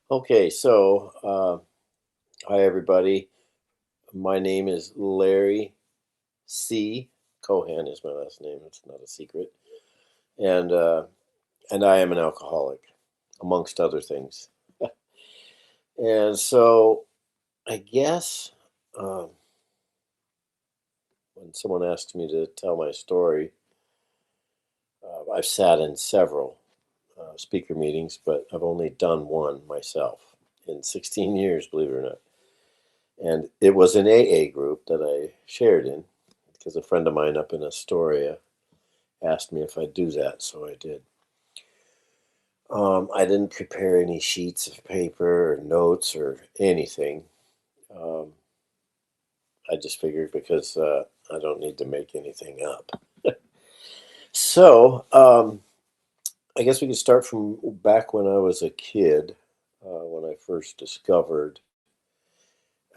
Okay, hi everybody. My name is Larry C. Cohan is my last name. It's not a secret, and uh, and I am an alcoholic, amongst other things. And so, I guess um, when someone asks me to tell my story, I've sat in several speaker meetings, but I've only done one myself in 16 years, believe it or not. And it was an AA group that I shared in because a friend of mine up in Astoria asked me if I'd do that, so I did. I didn't prepare any sheets of paper or notes or anything. Um, I just figured because I don't need to make anything up. So I guess we could start from back when I was a kid, when I first discovered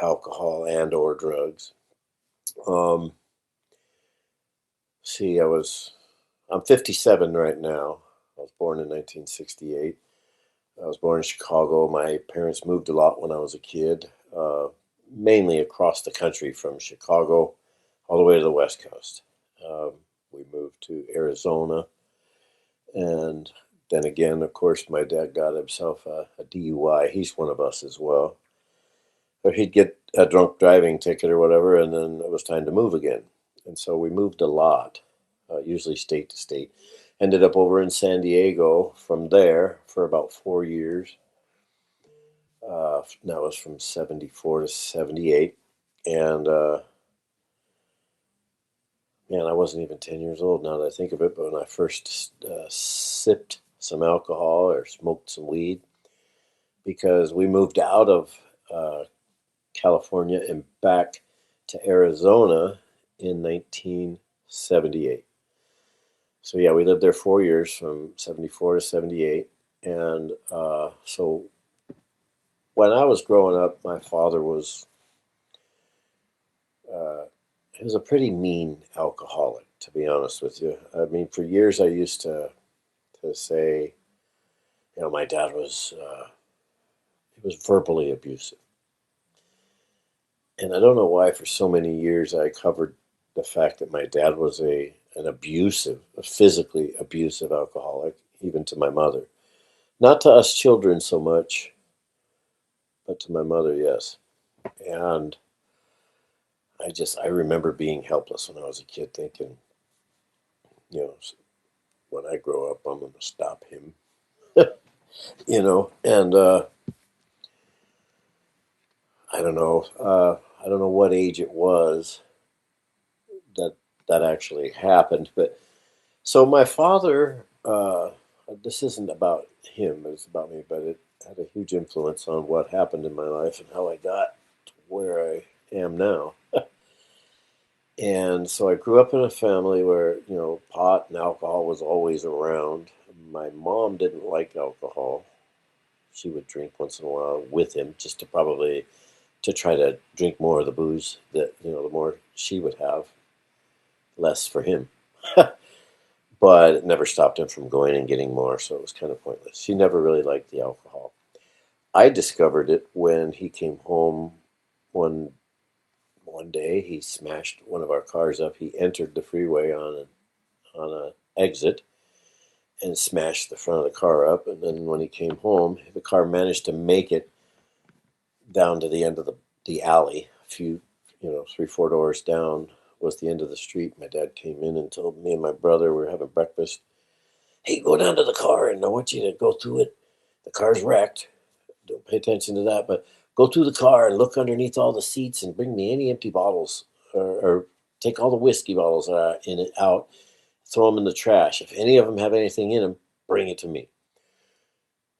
alcohol and or drugs. Um, see, I'm 57 right now. I was born in 1968. I was born in Chicago. My parents moved a lot when I was a kid, mainly across the country from Chicago all the way to the West Coast. Um, we moved to Arizona. And then again, of course, my dad got himself a DUI. He's one of us as well. Or he'd get a drunk driving ticket or whatever, and then it was time to move again. And so we moved a lot, usually state to state. Ended up over in San Diego from there for about 4 years. That was from 74 to 78. And man, I wasn't even 10 years old now that I think of it. But when I first sipped some alcohol or smoked some weed, because we moved out of uh, California and back to Arizona in 1978. So yeah, we lived there 4 years from 74 to 78. And so when I was growing up, my father uh, he was a pretty mean alcoholic, to be honest with you. I mean, for years I used to say, my dad was he was verbally abusive, and I don't know why. For so many years, I covered the fact that my dad was a physically abusive alcoholic, even to my mother. Not to us children so much, but to my mother, yes. And I remember being helpless when I was a kid, thinking, you know, when I grow up, I'm going to stop him. And I don't know what age it was that that actually happened. But so my father, this isn't about him, it's about me, but it had a huge influence on what happened in my life and how I got to where I am now. And so I grew up in a family where, pot and alcohol was always around. My mom didn't like alcohol. She would drink once in a while with him just to try to drink more of the booze that, the more she would have, less for him. But it never stopped him from going and getting more, so it was kind of pointless. She never really liked the alcohol. I discovered it when he came home one one day. He smashed one of our cars up. He entered the freeway on a exit and smashed the front of the car up. And then when he came home, the car managed to make it down to the end of the alley. A few, 3, 4 doors down was the end of the street. My dad came in and told me and my brother, we were having breakfast, "Hey, go down to the car and I want you to go through it. The car's wrecked. Don't pay attention to that, but go through the car and look underneath all the seats and bring me any empty bottles or take all the whiskey bottles in it out, throw them in the trash. If any of them have anything in them, bring it to me."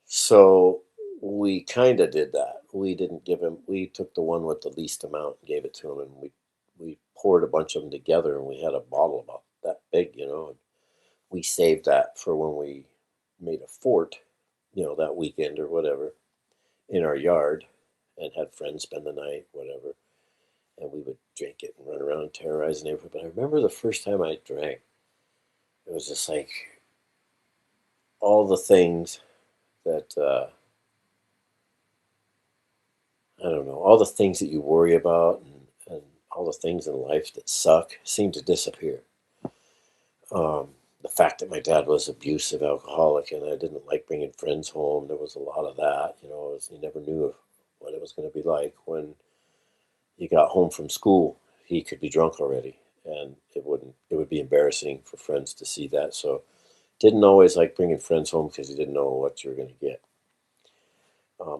So we kind of did that. We didn't give him. We took the one with the least amount and gave it to him, and we poured a bunch of them together, and we had a bottle about that big, And we saved that for when we made a fort, that weekend or whatever, in our yard, and had friends spend the night, whatever. And we would drink it and run around and terrorize the neighborhood. But I remember the first time I drank, it was just like all the things that I don't know, all the things that you worry about and all the things in life that suck seem to disappear. The fact that my dad was abusive alcoholic and I didn't like bringing friends home, there was a lot of that. You never knew what it was going to be like when you got home from school. He could be drunk already, and it would be embarrassing for friends to see that. So didn't always like bringing friends home because you didn't know what you were going to get.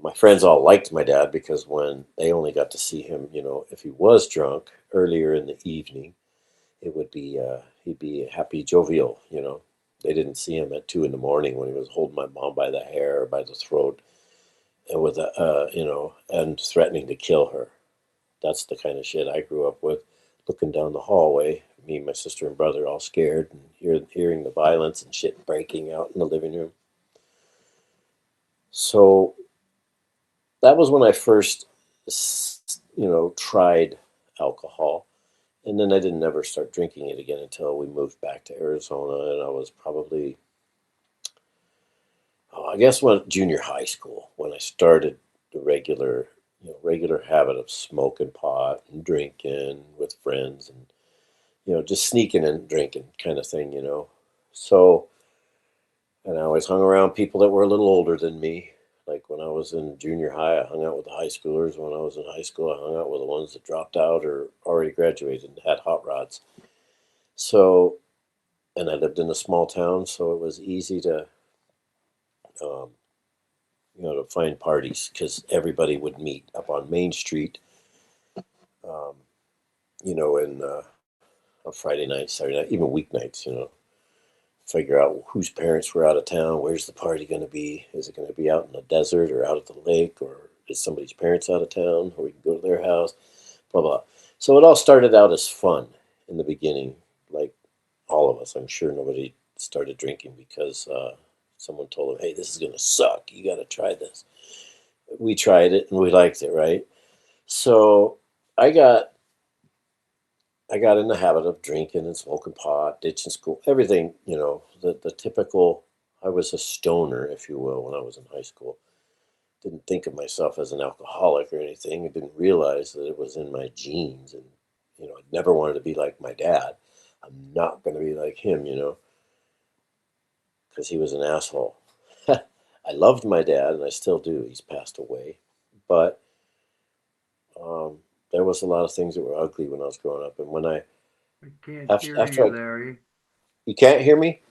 My friends all liked my dad because when they only got to see him, if he was drunk earlier in the evening, it would be he'd be happy, jovial. They didn't see him at 2 in the morning when he was holding my mom by the hair or by the throat and with a and threatening to kill her. That's the kind of shit I grew up with. Looking down the hallway, me, my sister, and brother all scared and hearing the violence and shit breaking out in the living room. So that was when I first, tried alcohol. And then I didn't ever start drinking it again until we moved back to Arizona. And I was probably, I guess, when junior high school when I started the regular habit of smoking pot and drinking with friends and just sneaking and drinking kind of thing. So, and I always hung around people that were a little older than me. Like when I was in junior high, I hung out with the high schoolers. When I was in high school, I hung out with the ones that dropped out or already graduated and had hot rods. So, and I lived in a small town, so it was easy um, to find parties because everybody would meet up on Main Street, um, and on Friday night, Saturday night, even weeknights, figure out whose parents were out of town. Where's the party going to be? Is it going to be out in the desert or out at the lake, or is somebody's parents out of town, or we can go to their house? Blah blah. So it all started out as fun in the beginning, like all of us. I'm sure nobody started drinking because someone told them, "Hey, this is going to suck. You got to try this." We tried it and we liked it, right? So I got I got in the habit of drinking and smoking pot, ditching school, everything, the typical. I was a stoner, if you will, when I was in high school. Didn't think of myself as an alcoholic or anything. I didn't realize that it was in my genes. And, I never wanted to be like my dad. I'm not going to be like him, because he was an asshole. I loved my dad, and I still do. He's passed away. But um, there was a lot of things that were ugly when I was growing up. And when I can't after, hear after you, I, Larry. you can't hear me?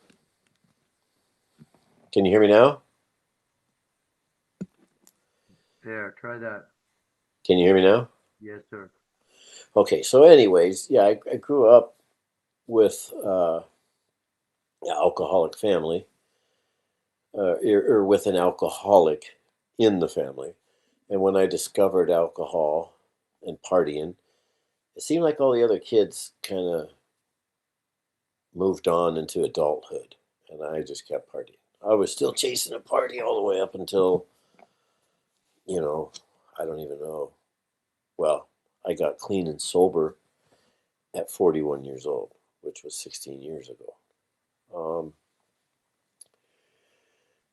Can you hear me now? There, try that. Can you hear me now? Yes, sir. Okay, so anyways, yeah, I grew up with an alcoholic family, or with an alcoholic in the family. And when I discovered alcohol and partying, it seemed like all the other kids kind of moved on into adulthood, and I just kept partying. I was still chasing a party all the way up until, you know, I don't even know. Well, I got clean and sober at 41 years old, which was 16 years ago. Um,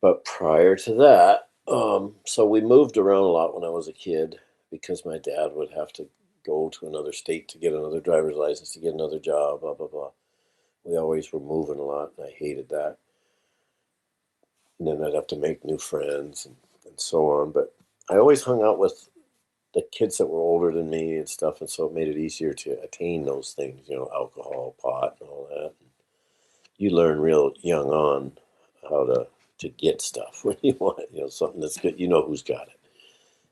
but prior to that, so we moved around a lot when I was a kid because my dad would have to go to another state to get another driver's license, to get another job, blah, blah, blah. We always were moving a lot, and I hated that. And then I'd have to make new friends and so on. But I always hung out with the kids that were older than me and stuff, and so it made it easier to attain those things, alcohol, pot, and all that. You learn real young on how to get stuff when you want it, something that's good. You know who's got it.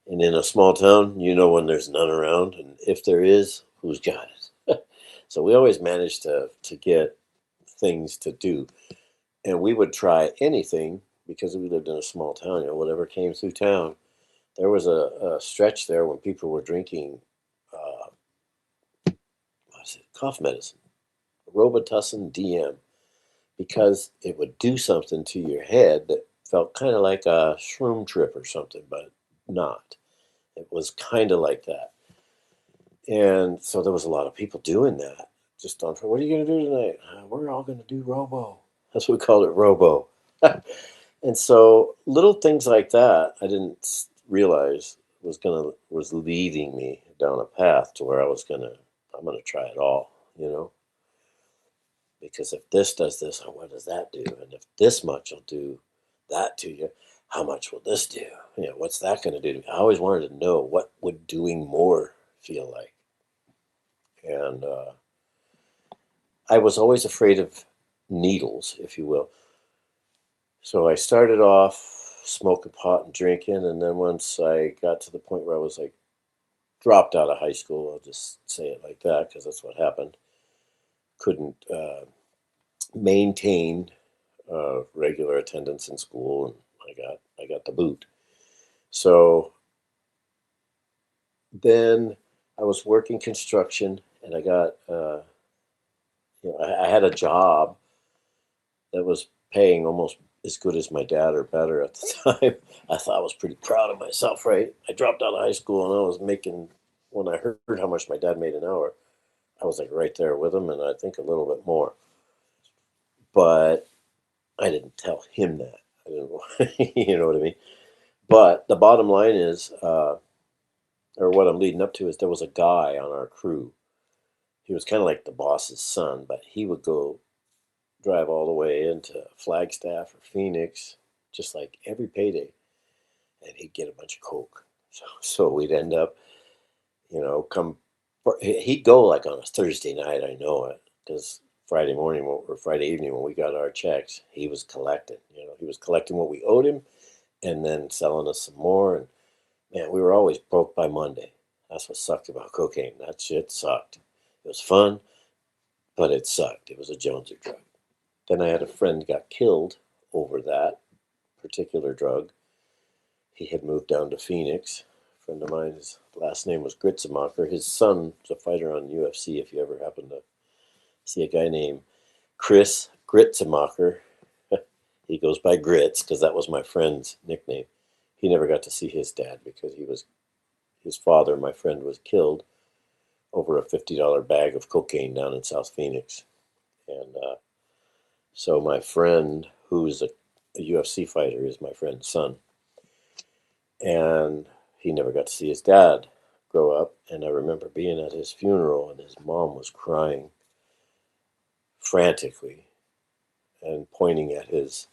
And in a small town, you know when there's none around, and if there is, who's got it. So we always managed to get things to do, and we would try anything because we lived in a small town. Whatever came through town. There was a stretch there when people were drinking, what is it, cough medicine, Robitussin DM, because it would do something to your head that felt kind of like a shroom trip or something, but not. It was kind of like that. And so there was a lot of people doing that. Just on, what are you going to do tonight? We're all going to do Robo. That's what we called it, Robo. And so little things like that, I didn't realize was leading me down a path to where I'm gonna try it all, you know. Because if this does this, what does that do? And if this much will do that to you, how much will this do? You know, what's that going to do to me? I always wanted to know what would doing more feel like. And I was always afraid of needles, if you will. So I started off smoking pot and drinking. And then once I got to the point where I was like dropped out of high school, I'll just say it like that because that's what happened. Couldn't maintain regular attendance in school, and I got the boot. So then I was working construction, and I got I had a job that was paying almost as good as my dad or better at the time. I thought I was pretty proud of myself, right? I dropped out of high school, and I was making when I heard how much my dad made an hour, I was like right there with him, and I think a little bit more. But I didn't tell him that. I didn't, you know what I mean? But the bottom line is, or what I'm leading up to is there was a guy on our crew. He was kind of like the boss's son, but he would go drive all the way into Flagstaff or Phoenix, just like every payday, and he'd get a bunch of coke. So we'd end up, come. He'd go like on a Thursday night. I know it because Friday morning or Friday evening when we got our checks, he was collecting. He was collecting what we owed him, and then selling us some more. And man, we were always broke by Monday. That's what sucked about cocaine. That shit sucked. It was fun, but it sucked. It was a Joneser drug. Then I had a friend got killed over that particular drug. He had moved down to Phoenix. A friend of mine, his last name was Gritzemacher. His son was a fighter on UFC. If you ever happen to see a guy named Chris Gritzemacher, he goes by Grits because that was my friend's nickname. He never got to see his dad because his father, my friend, was killed over a $50 bag of cocaine down in South Phoenix. And so my friend, who's a UFC fighter, is my friend's son. And he never got to see his dad grow up. And I remember being at his funeral, and his mom was crying frantically and pointing at his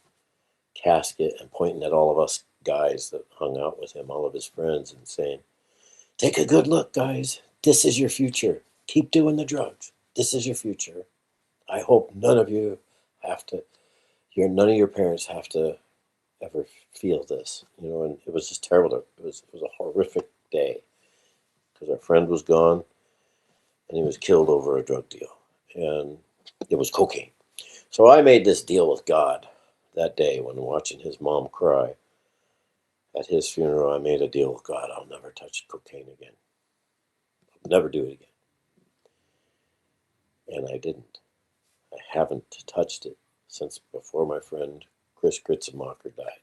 casket and pointing at all of us guys that hung out with him, all of his friends, and saying, "Take a good look, guys. This is your future. Keep doing the drugs. This is your future. I hope none of you have to, none of your parents have to ever feel this." And it was just terrible. It was a horrific day because our friend was gone and he was killed over a drug deal, and it was cocaine. So I made this deal with God that day when watching his mom cry at his funeral. I made a deal with God. I'll never touch cocaine again. I'll never do it again. And I didn't. I haven't touched it since before my friend Chris Gritzemacher died.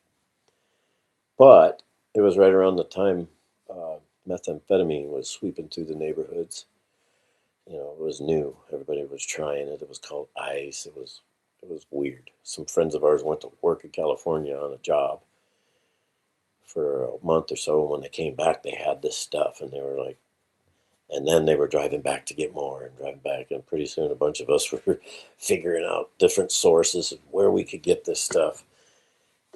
But it was right around the time methamphetamine was sweeping through the neighborhoods. It was new. Everybody was trying it. It was called ice. It was weird. Some friends of ours went to work in California on a job for a month or so. And when they came back, they had this stuff, and they were like, and then they were driving back to get more and driving back. And pretty soon, a bunch of us were figuring out different sources of where we could get this stuff.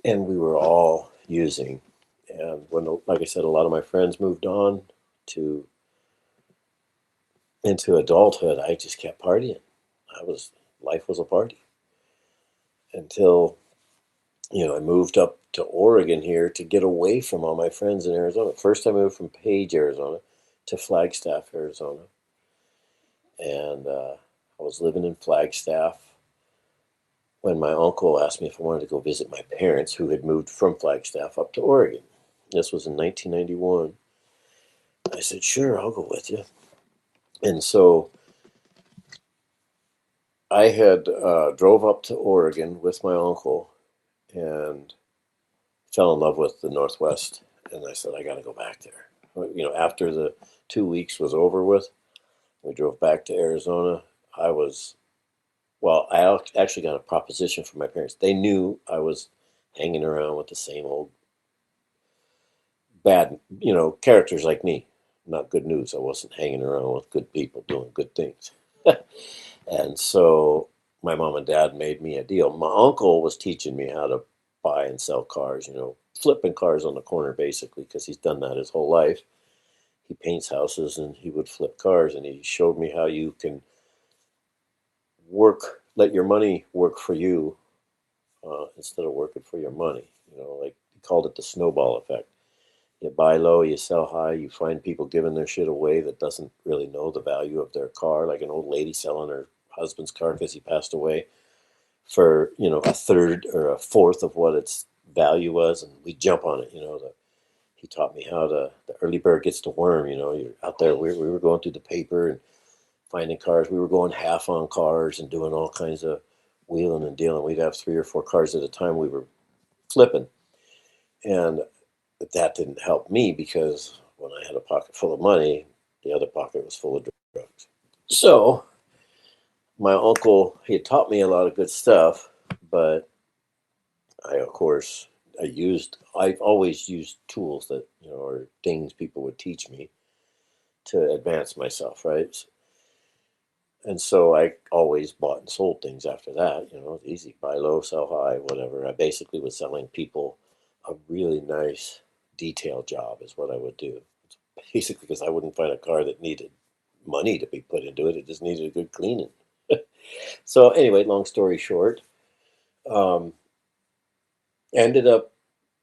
And we were all using. And when, like I said, a lot of my friends moved on to into adulthood, I just kept partying. Life was a party until I moved up to Oregon here to get away from all my friends in Arizona. First, I moved from Page, Arizona, to Flagstaff, Arizona, and I was living in Flagstaff when my uncle asked me if I wanted to go visit my parents, who had moved from Flagstaff up to Oregon. This was in 1991. I said, "Sure, I'll go with you." And so I had drove up to Oregon with my uncle and fell in love with the Northwest. And I said, I got to go back there. After the 2 weeks was over with, we drove back to Arizona. I actually got a proposition from my parents. They knew I was hanging around with the same old bad, characters like me. Not good news. I wasn't hanging around with good people doing good things. And so my mom and dad made me a deal. My uncle was teaching me how to buy and sell cars, flipping cars on the corner basically, because he's done that his whole life. He paints houses and he would flip cars, and he showed me how you can let your money work for you instead of working for your money. Like he called it the snowball effect. You buy low, you sell high, you find people giving their shit away that doesn't really know the value of their car, like an old lady selling her husband's car because he passed away for, a third or a fourth of what its value was, and we jump on it. He taught me how the early bird gets the worm. You're out there. We were going through the paper and finding cars. We were going half on cars and doing all kinds of wheeling and dealing. We'd have 3 or 4 cars at a time we were flipping. And that didn't help me because when I had a pocket full of money, the other pocket was full of drugs. So my uncle, he had taught me a lot of good stuff, but of course, I've always used tools that, or things people would teach me to advance myself, right? And so I always bought and sold things after that. Easy, buy low, sell high, whatever. I basically was selling people a really nice detail job is what I would do. Basically, because I wouldn't find a car that needed money to be put into it. It just needed a good cleaning. So anyway, long story short, um, ended up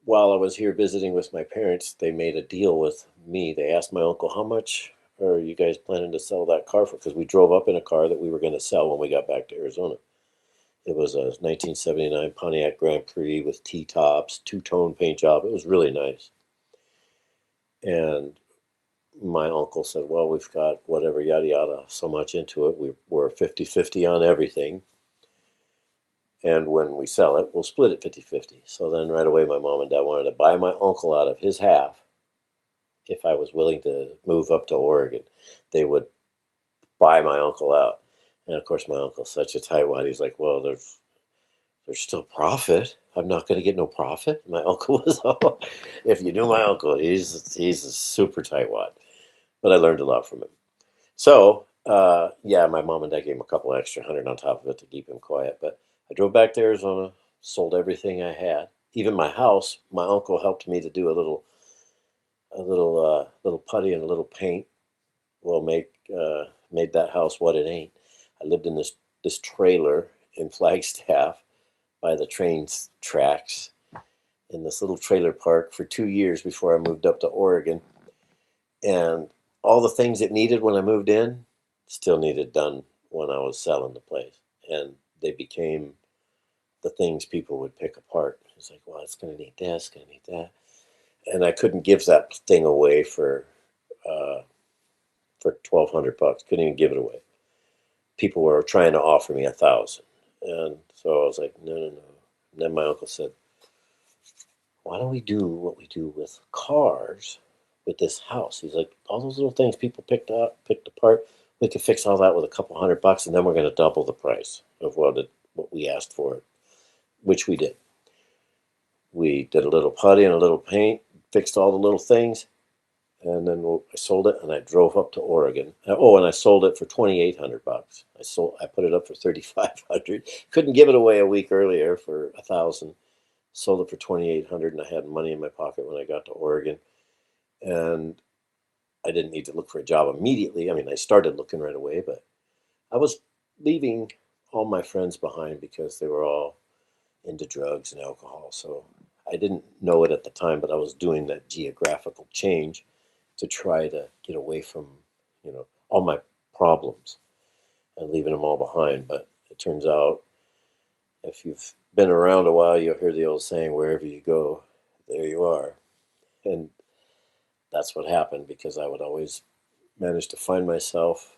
while I was here visiting with my parents, they made a deal with me. They asked my uncle, how much are you guys planning to sell that car for? Because we drove up in a car that we were going to sell when we got back to Arizona. It was a 1979 Pontiac Grand Prix with T-tops, two-tone paint job. It was really nice. And my uncle said, well, we've got whatever, yada, yada, so much into it. We're 50-50 on everything. And when we sell it, we'll split it 50-50. So then right away, my mom and dad wanted to buy my uncle out of his half if I was willing to move up to Oregon. They would buy my uncle out. And of course, my uncle's such a tightwad. He's like, well, there's still profit. I'm not going to get no profit. My uncle was, all, if you knew my uncle, he's a super tightwad. But I learned a lot from him. So, yeah, my mom and dad gave him a couple extra hundred on top of it to keep him quiet. But I drove back to Arizona, sold everything I had, even my house. My uncle helped me to do a little putty and a little paint. Will make made that house what it ain't. I lived in this trailer in Flagstaff by the train tracks in this little trailer park for 2 years before I moved up to Oregon. And all the things it needed when I moved in still needed done when I was selling the place. And they became the things people would pick apart. It's like, well, it's going to need this, it's going to need that. And I couldn't give that thing away uh, for $1,200. Couldn't even give it away. People were trying to offer me 1,000, and so I was like, no, no, no. And then my uncle said, why don't we do what we do with cars with this house? He's like, all those little things people picked apart, we could fix all that with a couple $100, and then we're going to double the price of what we asked for it, which we did. We did a little putty and a little paint, fixed all the little things, and then I sold it, and I drove up to Oregon. Oh, and I sold it for $2,800. I put it up for 3,500. Couldn't give it away a week earlier for 1,000. Sold it for 2,800, and I had money in my pocket when I got to Oregon. And I didn't need to look for a job immediately. I mean, I started looking right away, but I was leaving all my friends behind because they were all into drugs and alcohol. So I didn't know it at the time, but I was doing that geographical change to try to get away from, all my problems and leaving them all behind. But it turns out if you've been around a while, you'll hear the old saying, wherever you go, there you are. And that's what happened because I would always manage to find myself.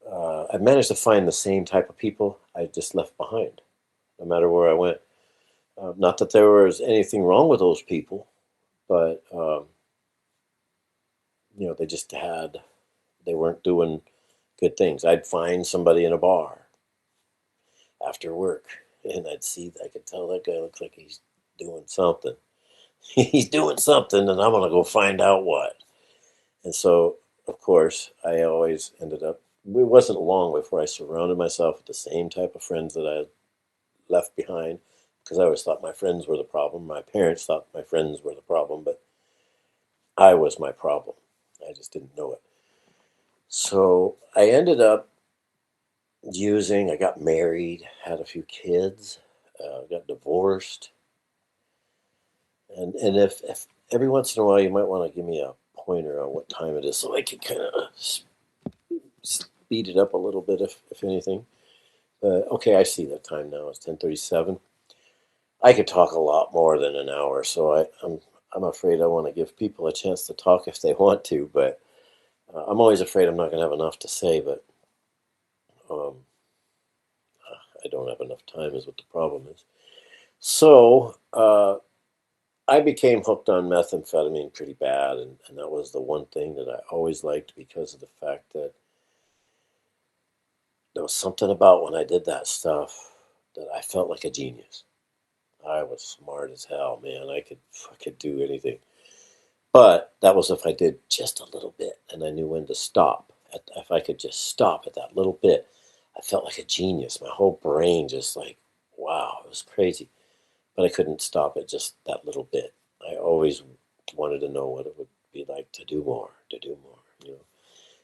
I managed to find the same type of people I just left behind, no matter where I went. Not that there was anything wrong with those people, but they weren't doing good things. I'd find somebody in a bar after work, and I could tell that guy looks like he's doing something. He's doing something, and I'm gonna go find out what. And so, of course, I always ended up. It wasn't long before I surrounded myself with the same type of friends that I had left behind, because I always thought my friends were the problem. My parents thought my friends were the problem, but I was my problem. I just didn't know it. So I ended up I got married, had a few kids, got divorced. And if every once in a while you might want to give me a pointer on what time it is so I can kind of speed it up a little bit, if anything. Okay, I see the time now. It's 10:37. I could talk a lot more than an hour, so I'm afraid I want to give people a chance to talk if they want to, but I'm always afraid I'm not going to have enough to say, but um, I don't have enough time is what the problem is. So I became hooked on methamphetamine pretty bad, and that was the one thing that I always liked because of the fact that there was something about when I did that stuff that I felt like a genius. I was smart as hell, man. I could do anything. But that was if I did just a little bit and I knew when to stop. If I could just stop at that little bit, I felt like a genius. My whole brain just like, wow, it was crazy. But I couldn't stop at just that little bit. I always wanted to know what it would be like to do more, you know.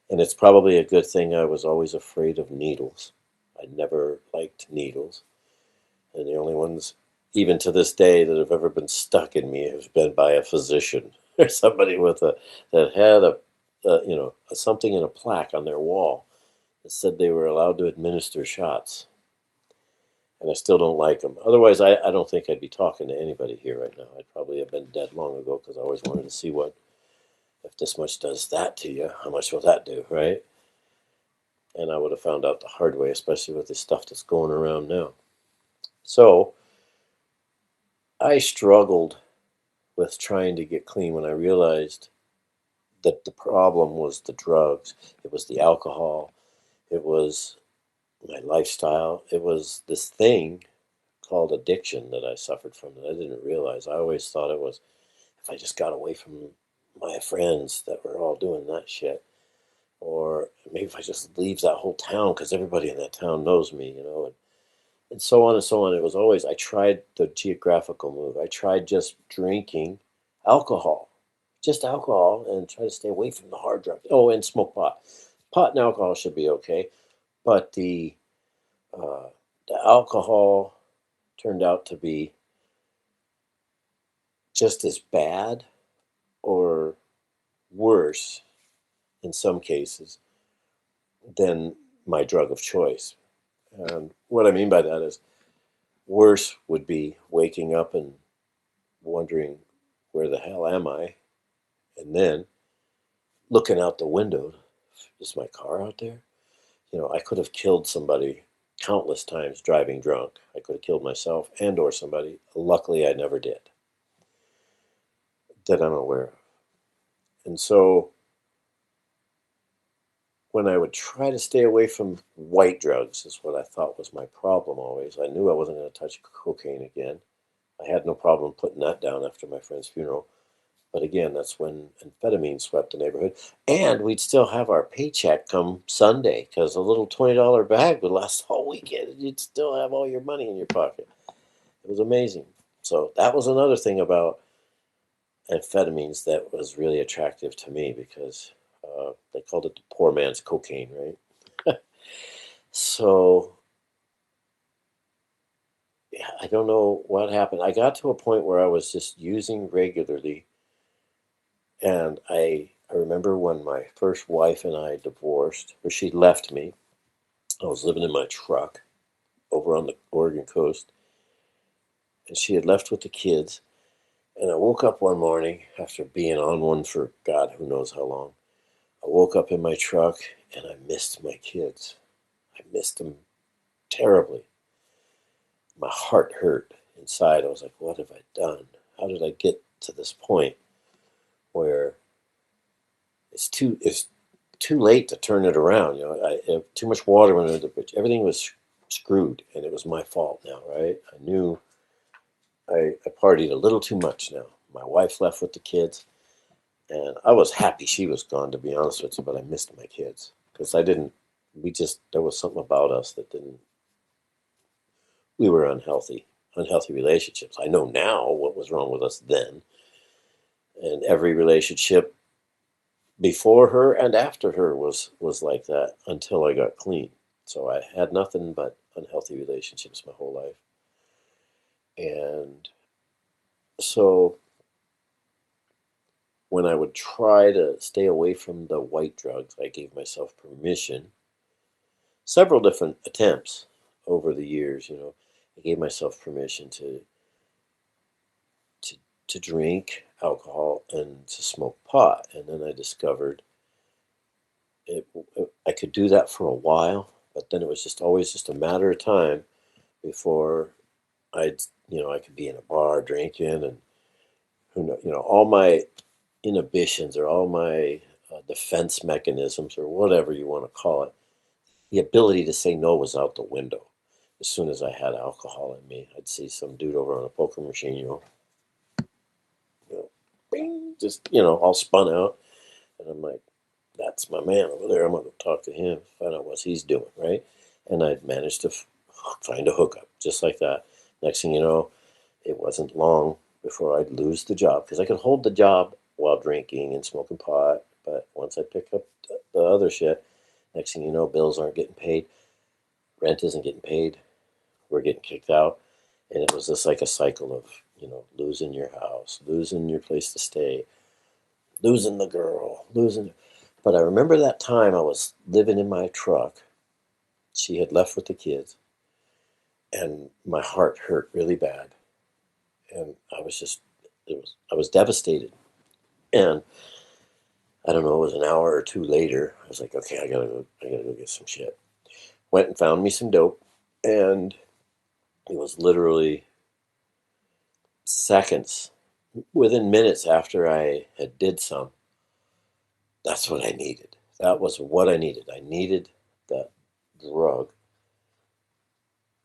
And it's probably a good thing I was always afraid of needles. I never liked needles. And the only ones, even to this day, that have ever been stuck in me have been by a physician or somebody that had something in a plaque on their wall that said they were allowed to administer shots. And I still don't like them. Otherwise, I don't think I'd be talking to anybody here right now. I'd probably have been dead long ago because I always wanted to see what, if this much does that to you, how much will that do, right? And I would have found out the hard way, especially with the stuff that's going around now. So I struggled with trying to get clean when I realized that the problem was the drugs. It was the alcohol. It was my lifestyle. It was this thing called addiction that I suffered from that I didn't realize. I always thought it was if I just got away from my friends that were all doing that shit, or maybe if I just leave that whole town because everybody in that town knows me, and so on and so on. It was always, I tried the geographical move. I tried just drinking alcohol, just alcohol, and try to stay away from the hard drugs. Oh, and smoke pot. Pot and alcohol should be okay, but uh, the alcohol turned out to be just as bad or worse in some cases than my drug of choice. And what I mean by that is worse would be waking up and wondering, where the hell am I? And then looking out the window, is my car out there? I could have killed somebody countless times driving drunk. I could have killed myself and or somebody. Luckily, I never did, that I'm aware of. And so when I would try to stay away from white drugs, is what I thought was my problem always. I knew I wasn't going to touch cocaine again. I had no problem putting that down after my friend's funeral. But again, that's when amphetamine swept the neighborhood. And we'd still have our paycheck come Sunday because a little $20 bag would last all weekend and you'd still have all your money in your pocket. It was amazing. So that was another thing about amphetamines that was really attractive to me because they called it the poor man's cocaine, right? So yeah, I don't know what happened. I got to a point where I was just using regularly. And I remember when my first wife and I divorced, or she left me. I was living in my truck over on the Oregon coast, and she had left with the kids. And I woke up one morning after being on one for God who knows how long. I woke up in my truck and I missed my kids. I missed them terribly. My heart hurt inside. I was like, what have I done? How did I get to this point where it's too late to turn it around. Too much water went under the bridge. Everything was screwed, and it was my fault now, right? I knew I partied a little too much now. My wife left with the kids, and I was happy she was gone, to be honest with you, but I missed my kids because I didn't, we just, there was something about us that didn't, we were unhealthy relationships. I know now what was wrong with us then, and every relationship before her and after her was like that until I got clean. So I had nothing but unhealthy relationships my whole life. And so when I would try to stay away from the white drugs, I gave myself permission. Several different attempts over the years, I gave myself permission to to drink alcohol and to smoke pot. And then I discovered I could do that for a while, but then it was just always just a matter of time before I'd I could be in a bar drinking, and who know, all my inhibitions or all my defense mechanisms or whatever you want to call it, the ability to say no was out the window. As soon as I had alcohol in me, I'd see some dude over on a poker machine, you know, bing, just all spun out, and I'm like, that's my man over there. I'm going to talk to him, find out what he's doing, right? And I'd managed to find a hookup just like that. Next thing you know, it wasn't long before I'd lose the job because I could hold the job while drinking and smoking pot. But once I pick up the other shit, next thing you know, bills aren't getting paid, rent isn't getting paid, we're getting kicked out. And it was just like a cycle of, losing your house, losing your place to stay, losing the girl, losing. But I remember that time I was living in my truck. She had left with the kids, and my heart hurt really bad. And I was devastated. And I don't know, it was an hour or two later. I was like, okay, I gotta go get some shit. Went and found me some dope, and it was literally seconds, within minutes after I had did some. That's what I needed. That was what I needed. I needed that drug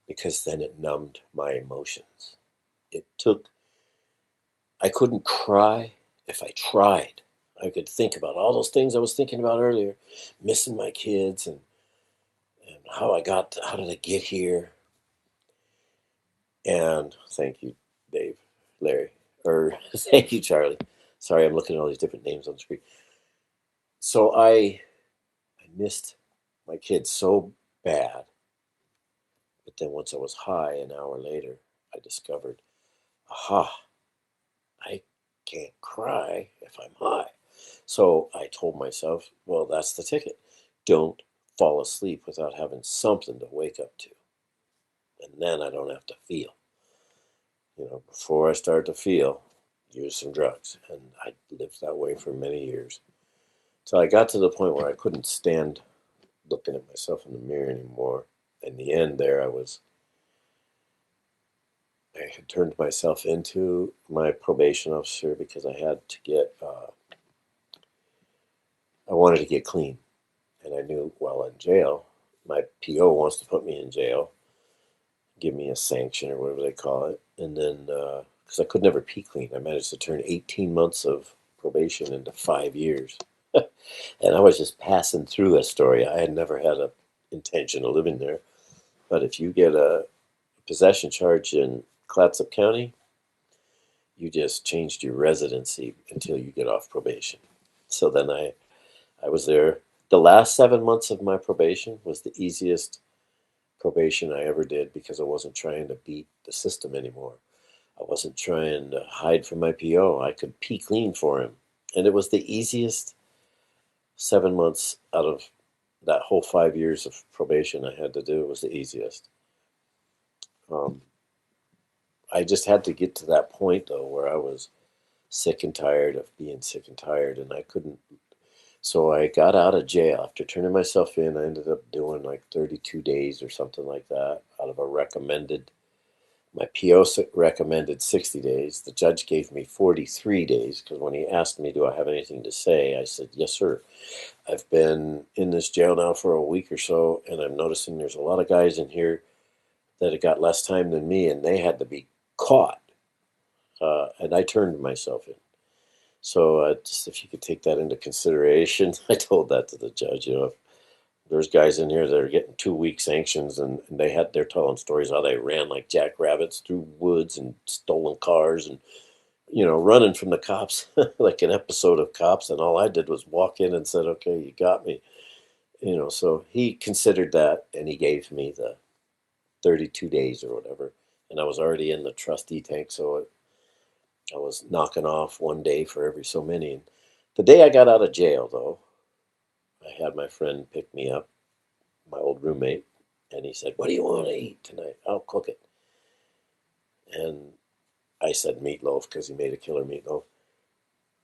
because then it numbed my emotions. It took, I couldn't cry if I tried. I could think about all those things I was thinking about earlier, missing my kids and how did I get here? And thank you, Dave, Larry, or thank you, Charlie. Sorry, I'm looking at all these different names on the screen. So I missed my kids so bad. But then once I was high, an hour later, I discovered, aha, I can't cry if I'm high. So I told myself, well, that's the ticket. Don't fall asleep without having something to wake up to. And then I don't have to feel. Before I start to feel, use some drugs. And I lived that way for many years. So I got to the point where I couldn't stand looking at myself in the mirror anymore. In the end, I had turned myself into my probation officer because I had to I wanted to get clean. And I knew while in jail, my PO wants to put me in jail, give me a sanction or whatever they call it. And then, because I could never pee clean, I managed to turn 18 months of probation into 5 years. And I was just passing through Astoria. I had never had a intention of living there. But if you get a possession charge in Clatsop County, you just changed your residency until you get off probation. So then I was there. The last 7 months of my probation was the easiest probation I ever did because I wasn't trying to beat the system anymore. I wasn't trying to hide from my PO. I could pee clean for him. And it was the easiest 7 months out of that whole 5 years of probation I had to do. It was the easiest. Um, I just had to get to that point, though, where I was sick and tired of being sick and tired, and I couldn't. So I got out of jail after turning myself in. I ended up doing like 32 days or something like that out of a recommended. My PO recommended 60 days. The judge gave me 43 days because when he asked me, do I have anything to say? I said, yes, sir. I've been in this jail now for a week or so, and I'm noticing there's a lot of guys in here that have got less time than me, and they had to be caught. and I turned myself in. So just if you could take that into consideration, I told that to the judge. If there's guys in here that are getting 2 week sanctions, and they're telling stories how they ran like jackrabbits through woods and stolen cars and running from the cops like an episode of Cops, and all I did was walk in and said, "Okay, you got me." So he considered that, and he gave me the 32 days or whatever, and I was already in the trustee tank, so I was knocking off 1 day for every so many. And the day I got out of jail, though, I had my friend pick me up, my old roommate, and he said, "What do you want to eat tonight? I'll cook it." And I said meatloaf because he made a killer meatloaf.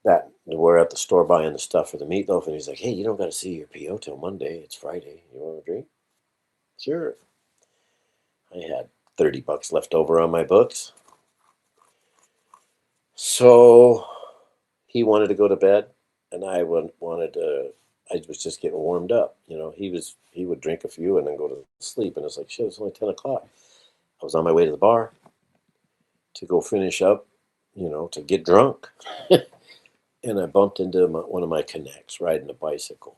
That we're at the store buying the stuff for the meatloaf, and he's like, "Hey, you don't got to see your PO till Monday. It's Friday. You want a drink?" Sure. I had $30 left over on my books, so he wanted to go to bed, and I wanted to. I was just getting warmed up. He would drink a few and then go to sleep, and it's like, shit, it's only 10 o'clock. I was on my way to the bar to go finish up, to get drunk, and I bumped into one of my connects riding a bicycle.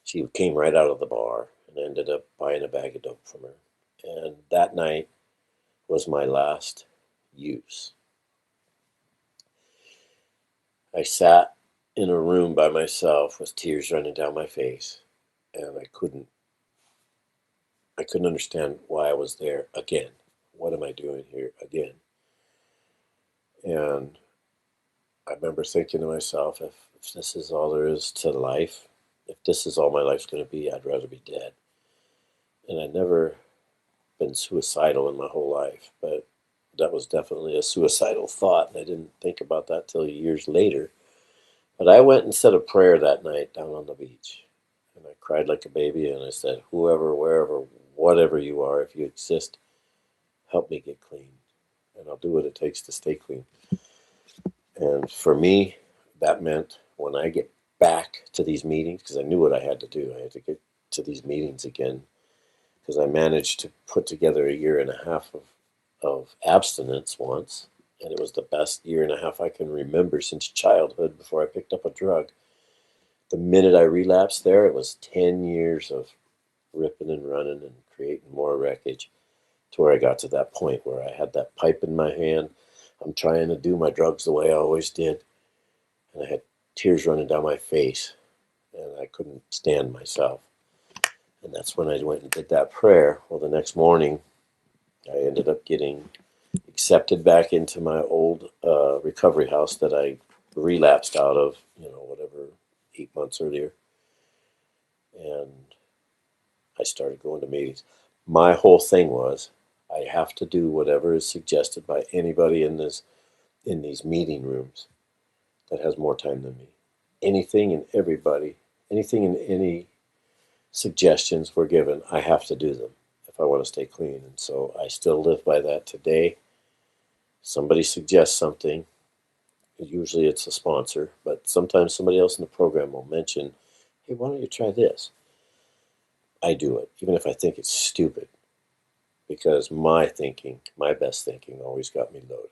She came right out of the bar and ended up buying a bag of dope from her. And that night was my last use. I sat in a room by myself with tears running down my face, and I couldn't understand why I was there again. What am I doing here again? And I remember thinking to myself, if this is all there is to life, if this is all my life's going to be, I'd rather be dead. And I'd never been suicidal in my whole life, but that was definitely a suicidal thought, and I didn't think about that till years later. But I went and said a prayer that night down on the beach, and I cried like a baby, and I said, "Whoever, wherever, whatever you are, if you exist, help me get clean, and I'll do what it takes to stay clean." And for me, that meant when I get back to these meetings, because I knew what I had to do, I had to get to these meetings again, because I managed to put together a year and a half of abstinence once, and it was the best year and a half I can remember since childhood before I picked up a drug. The minute I relapsed there, it was 10 years of ripping and running and creating more wreckage to where I got to that point where I had that pipe in my hand. I'm trying to do my drugs the way I always did, and I had tears running down my face, and I couldn't stand myself. And that's when I went and did that prayer. Well, the next morning, I ended up getting accepted back into my old recovery house that I relapsed out of, whatever, 8 months earlier. And I started going to meetings. My whole thing was I have to do whatever is suggested by anybody in these meeting rooms that has more time than me. Anything and everybody, anything and any suggestions were given, I have to do them if I want to stay clean. And so I still live by that today. Somebody suggests something, usually it's a sponsor, but sometimes somebody else in the program will mention, "Hey, why don't you try this?" I do it, even if I think it's stupid, because my best thinking, always got me loaded.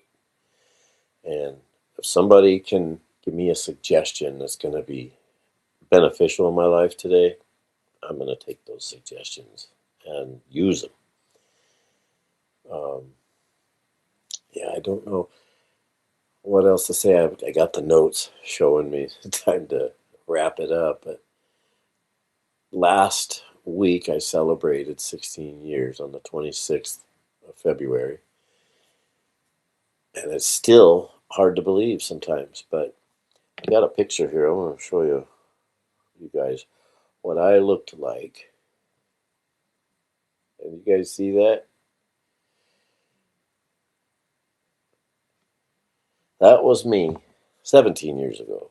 And if somebody can give me a suggestion that's going to be beneficial in my life today, I'm going to take those suggestions and use them. Um, yeah, I don't know what else to say. I got the notes showing me time to wrap it up. But last week I celebrated 16 years on the 26th of February. And it's still hard to believe sometimes. But I got a picture here. I want to show you guys what I looked like. And you guys see that? That was me 17 years ago.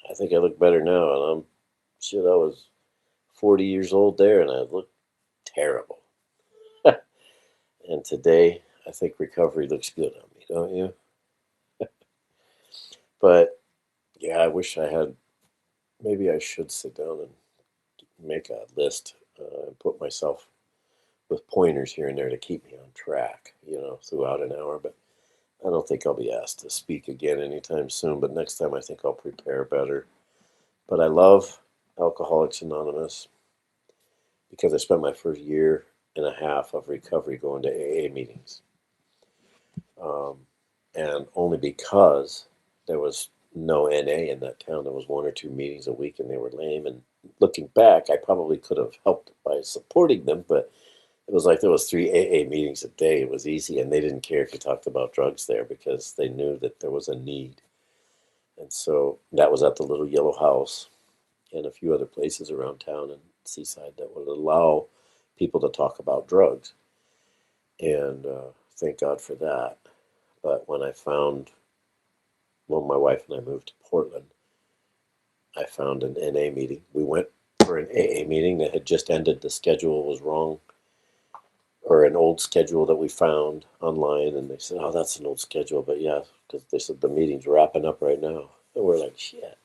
I think I look better now. And I was 40 years old there, and I look terrible. And today, I think recovery looks good on me, don't you? But yeah, I wish I had. Maybe I should sit down and make a list and put myself with pointers here and there to keep me on track, throughout an hour. But I don't think I'll be asked to speak again anytime soon, but next time I think I'll prepare better. But I love Alcoholics Anonymous because I spent my first year and a half of recovery going to AA meetings. Um, and only because there was no NA in that town. There was one or two meetings a week, and they were lame. And looking back, I probably could have helped by supporting them, but it was like there was three AA meetings a day. It was easy, and they didn't care if you talked about drugs there because they knew that there was a need. And so that was at the Little Yellow House and a few other places around town and Seaside that would allow people to talk about drugs. And thank God for that. But when my wife and I moved to Portland, I found an NA meeting. We went for an AA meeting that had just ended. The schedule was wrong, or an old schedule that we found online. And they said, "Oh, that's an old schedule." But yeah, because they said the meeting's wrapping up right now. And we're like, shit.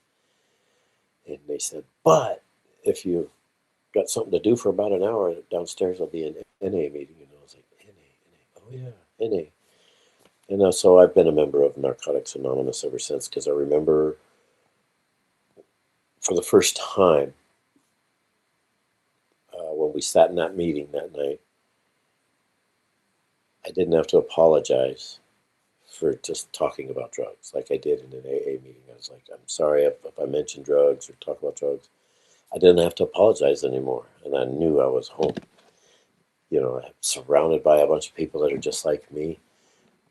And they said, but if you got something to do for about an hour downstairs, there'll be an NA meeting. And I was like, NA. Oh, yeah, NA. And so I've been a member of Narcotics Anonymous ever since because I remember for the first time when we sat in that meeting that night, I didn't have to apologize for just talking about drugs like I did in an AA meeting. I was like, I'm sorry if I mentioned drugs or talk about drugs. I didn't have to apologize anymore. And I knew I was home. I'm surrounded by a bunch of people that are just like me.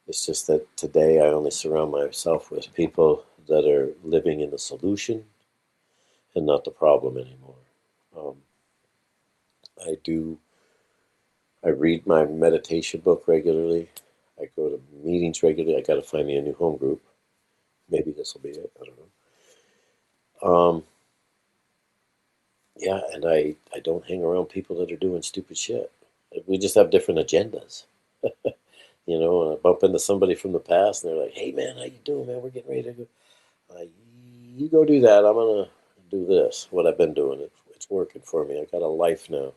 It's just that today I only surround myself with people that are living in the solution and not the problem anymore. Um, I do. I read my meditation book regularly. I go to meetings regularly. I got to find me a new home group. Maybe this will be it. I don't know. Yeah, and I don't hang around people that are doing stupid shit. We just have different agendas. And I bump into somebody from the past, and they're like, "Hey, man, how you doing, man? We're getting ready to go. Uh, you go do that. I'm gonna do this. What I've been doing. It's working for me. I got a life now.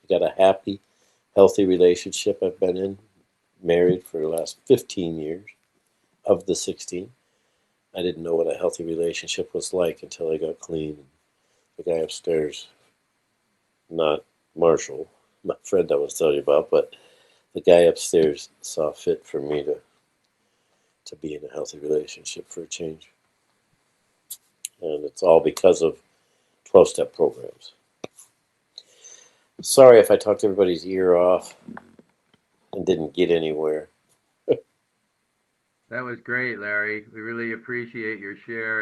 I got a happy, healthy relationship I've been in, married for the last 15 years of the 16. I didn't know what a healthy relationship was like until I got clean. The guy upstairs, not Marshall, my friend I was telling you about, but the guy upstairs saw fit for me to be in a healthy relationship for a change. And it's all because of 12-step programs. Sorry if I talked everybody's ear off and didn't get anywhere. That was great, Larry. We really appreciate your share.